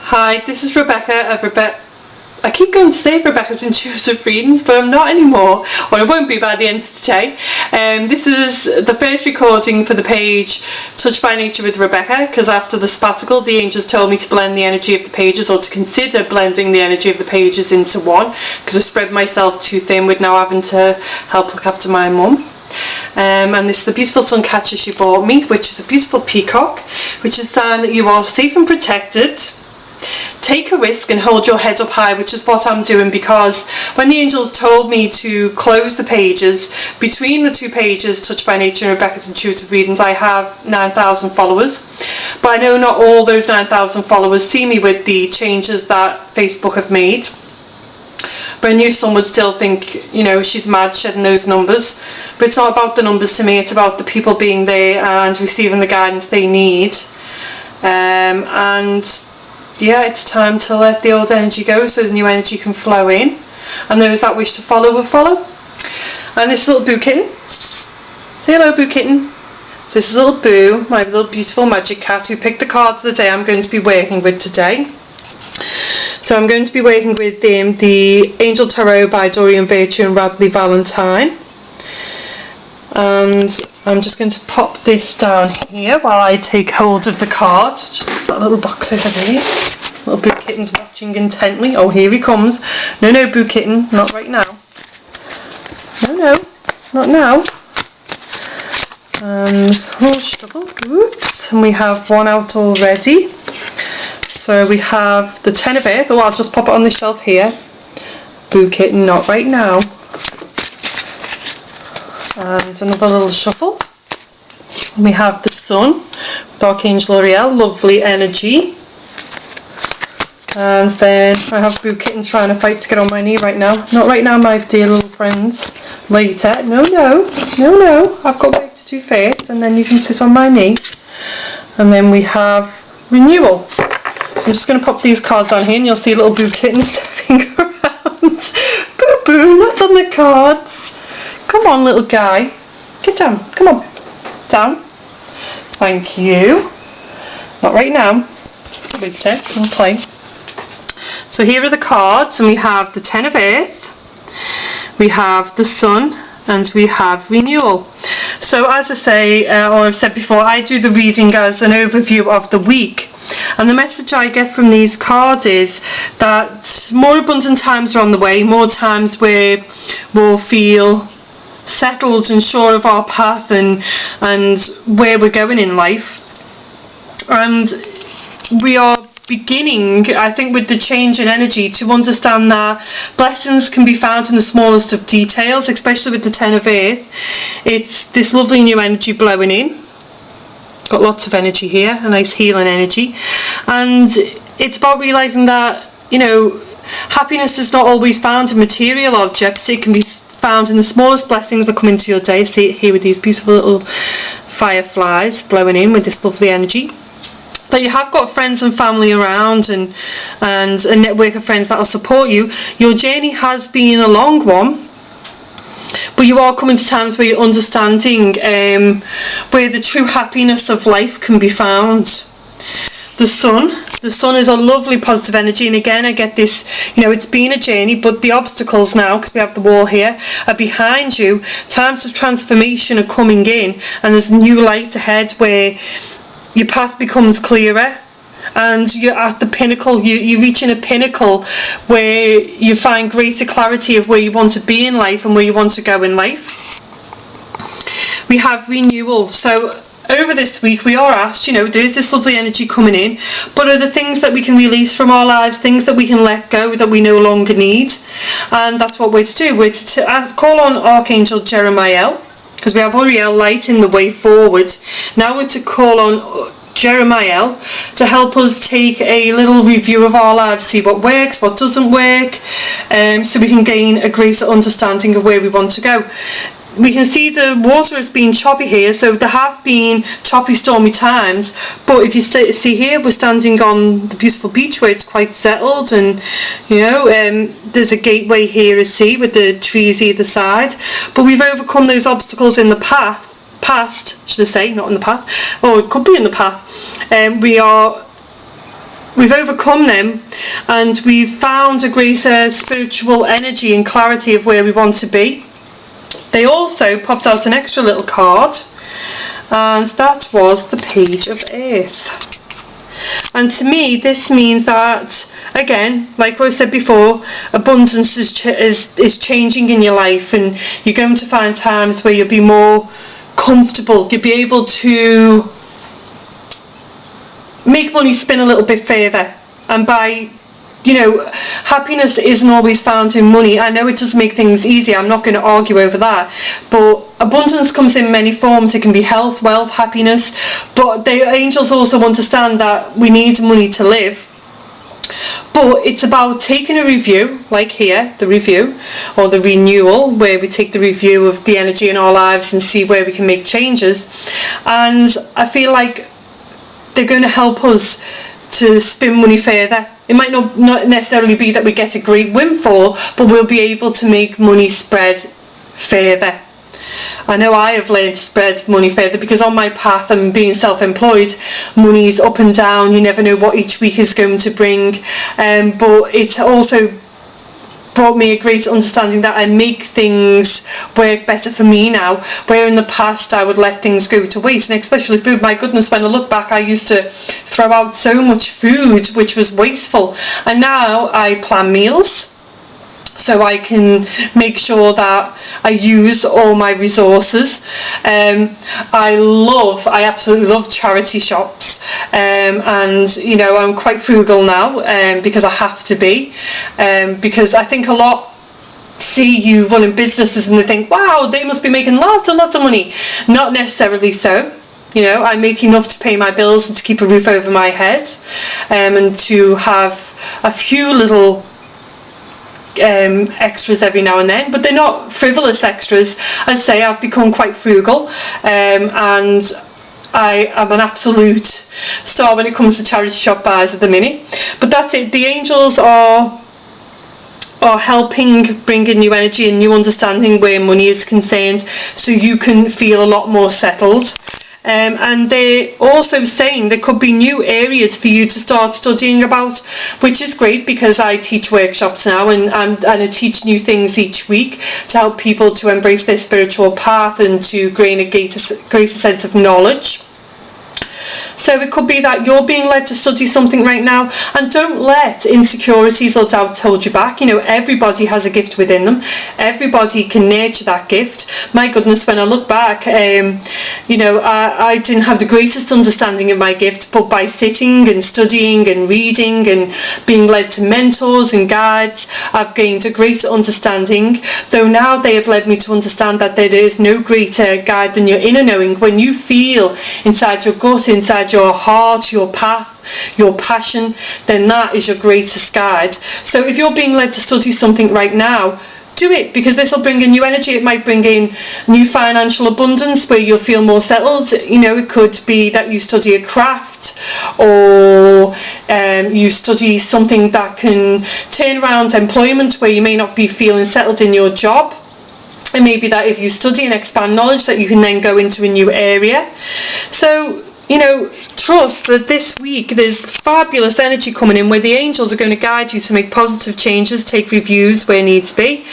Hi, this is Rebecca of I keep going to say Rebecca's Intuitive Readings, but I'm not anymore, or I won't be by the end of today. This is the first recording for the page Touched by Nature with Rebecca, because after the sabbatical the angels told me to blend the energy of the pages, or to consider blending the energy of the pages into one, because I spread myself too thin with now having to help look after my mum. And this is the beautiful suncatcher she bought me, which is a beautiful peacock, which is saying that you are safe and protected. Take a risk and hold your head up high, which is what I'm doing, because when the angels told me to close the pages, between the two pages, Touched by Nature and Rebecca's Intuitive Readings, I have 9,000 followers. But I know not all those 9,000 followers see me with the changes that Facebook have made. But I knew some would still think, you know, she's mad shedding those numbers. But it's not about the numbers to me, it's about the people being there and receiving the guidance they need. And yeah, it's time to let the old energy go so the new energy can flow in, and those that wish to follow will follow. And this little Boo kitten, say hello Boo kitten. So this is little Boo, my little beautiful magic cat, who picked the cards of the day I'm going to be working with today. So I'm going to be working with the Angel Tarot by Dorian Virtue and Radley Valentine. And I'm just going to pop this down here while I take hold of the cards. Just that little box over there. Little Boo Kitten's watching intently. Oh, here he comes. No, Boo Kitten, not right now. No, not now. And oh, shuffle. Oops. And we have one out already. So we have the Ten of Earth. Oh, I'll just pop it on the shelf here. Boo Kitten, not right now. And another little shuffle. We have the Sun, Archangel Uriel, lovely energy. And then I have Boo Kitten trying to fight to get on my knee right now. Not right now, my dear little friends. Later. No. I've got work to do first, and then you can sit on my knee. And then we have Renewal. So I'm just going to pop these cards on here, and you'll see little Boo Kitten stepping around. Boo, that's on the cards. Come on, little guy. Get down. Come on. Down. Thank you. Not right now. Later. We'll play. So here are the cards, and we have the Ten of Earth, we have the Sun, and we have Renewal. So as I say, or I've said before, I do the reading as an overview of the week. And the message I get from these cards is that more abundant times are on the way, more times where we'll feel settled and sure of our path and where we're going in life. And we are beginning, I think, with the change in energy, to understand that blessings can be found in the smallest of details, especially with the Ten of Earth. It's this lovely new energy blowing in. Got lots of energy here, a nice healing energy. And it's about realising that, you know, happiness is not always found in material objects. It can be found in the smallest blessings that come into your day. See it here with these beautiful little fireflies blowing in with this lovely energy. That you have got friends and family around, and a network of friends that will support you. Your journey has been a long one, but you are coming to times where you're understanding where the true happiness of life can be found. The Sun is a lovely positive energy, and again I get this, you know, it's been a journey, but the obstacles now, because we have the wall here, are behind you. Times of transformation are coming in, and there's new light ahead where your path becomes clearer, and you're at the pinnacle, you're reaching a pinnacle where you find greater clarity of where you want to be in life and where you want to go in life. We have Renewal. So over this week we are asked, you know, there is this lovely energy coming in, but are there things that we can release from our lives, things that we can let go that we no longer need? And that's what we're to do. We're to call on Archangel Jeremiah, because we have Uriel light in the way forward. Now we're to call on Jeremiah to help us take a little review of our lives, see what works, what doesn't work, so we can gain a greater understanding of where we want to go. We can see the water has been choppy here, so there have been choppy, stormy times, but if you see here, we're standing on the beautiful beach where it's quite settled, and you know, there's a gateway here to see with the trees either side, but we've overcome those obstacles in the past, should I say, not in the path, or it could be in the path. We are we've overcome them, and we've found a greater spiritual energy and clarity of where we want to be. They also popped out an extra little card, and that was the Page of Earth. And to me, this means that, again, like what I said before, abundance is changing in your life, and you're going to find times where you'll be more comfortable. You'll be able to make money spin a little bit further. And by, happiness isn't always found in money. I know it does make things easier, I'm not going to argue over that, but abundance comes in many forms. It can be health, wealth, happiness, but the angels also understand that we need money to live. But it's about taking a review, like here, the review, or the renewal, where we take the review of the energy in our lives and see where we can make changes. And I feel like they're going to help us to spin money further. It might not necessarily be that we get a great windfall, but we'll be able to make money spread further. I know I have learned to spread money further, because on my path and being self-employed, money's up and down. You never know what each week is going to bring, but it's also brought me a great understanding that I make things work better for me now, where in the past I would let things go to waste, and especially food. My goodness, when I look back, I used to throw out so much food which was wasteful, and now I plan meals so I can make sure that I use all my resources. I absolutely love charity shops, and I'm quite frugal now, because I have to be, because I think a lot see you running businesses and they think, wow, they must be making lots and lots of money. Not necessarily so. I make enough to pay my bills and to keep a roof over my head, and to have a few little extras every now and then, but they're not frivolous extras. As I say, I've become quite frugal, and I am an absolute star when it comes to charity shop buys at the minute. But that's it. The angels are helping bring in new energy and new understanding where money is concerned, so you can feel a lot more settled. And they're also saying there could be new areas for you to start studying about, which is great, because I teach workshops now, and I teach new things each week to help people to embrace their spiritual path and to gain a greater sense of knowledge. So it could be that you're being led to study something right now, and don't let insecurities or doubts hold you back. Everybody has a gift within them. Everybody can nurture that gift. My goodness, when I look back, I didn't have the greatest understanding of my gift, but by sitting and studying and reading and being led to mentors and guides, I've gained a greater understanding, though now they have led me to understand that there is no greater guide than your inner knowing. When you feel inside your gut, inside your heart, your path, your passion, then that is your greatest guide. So if you're being led to study something right now, do it, because this will bring in new energy. It might bring in new financial abundance where you'll feel more settled. It could be that you study a craft, or you study something that can turn around employment where you may not be feeling settled in your job. It may be that if you study and expand knowledge, that you can then go into a new area. So trust that this week there's fabulous energy coming in, where the angels are going to guide you to make positive changes, take reviews where needs be,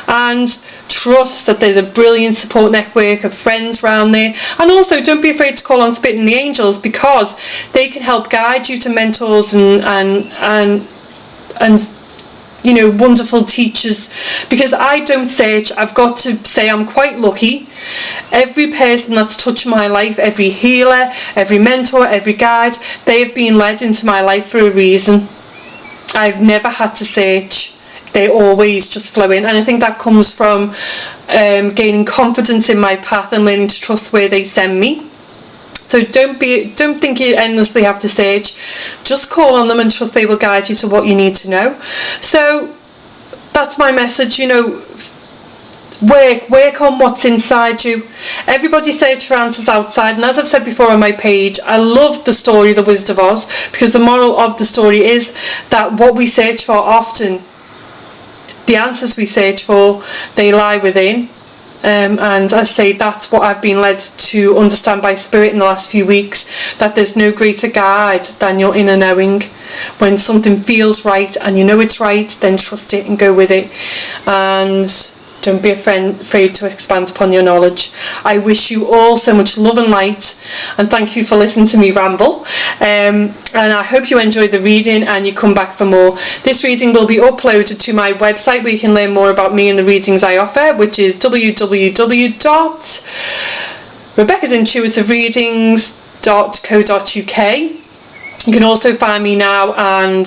and trust that there's a brilliant support network of friends around there. And also, don't be afraid to call on Spirit and the angels, because they can help guide you to mentors and wonderful teachers. Because I don't search. I've got to say I'm quite lucky. Every person that's touched my life, every healer, every mentor, every guide, they have been led into my life for a reason. I've never had to search. They always just flow in, and I think that comes from gaining confidence in my path and learning to trust where they send me. So don't think you endlessly have to search. Just call on them and trust they will guide you to what you need to know. So that's my message. Work on what's inside you. Everybody search for answers outside, and as I've said before on my page, I love the story The Wizard of Oz, because the moral of the story is that what we search for often, the answers we search for, they lie within. and I say that's what I've been led to understand by Spirit in the last few weeks, that there's no greater guide than your inner knowing. When something feels right and you know it's right, then trust it and go with it, and don't be afraid to expand upon your knowledge. I wish you all so much love and light, and thank you for listening to me ramble, and I hope you enjoyed the reading and you come back for more. This reading will be uploaded to my website where you can learn more about me and the readings I offer, which is www.rebeccasintuitivereadings.co.uk. You can also find me now and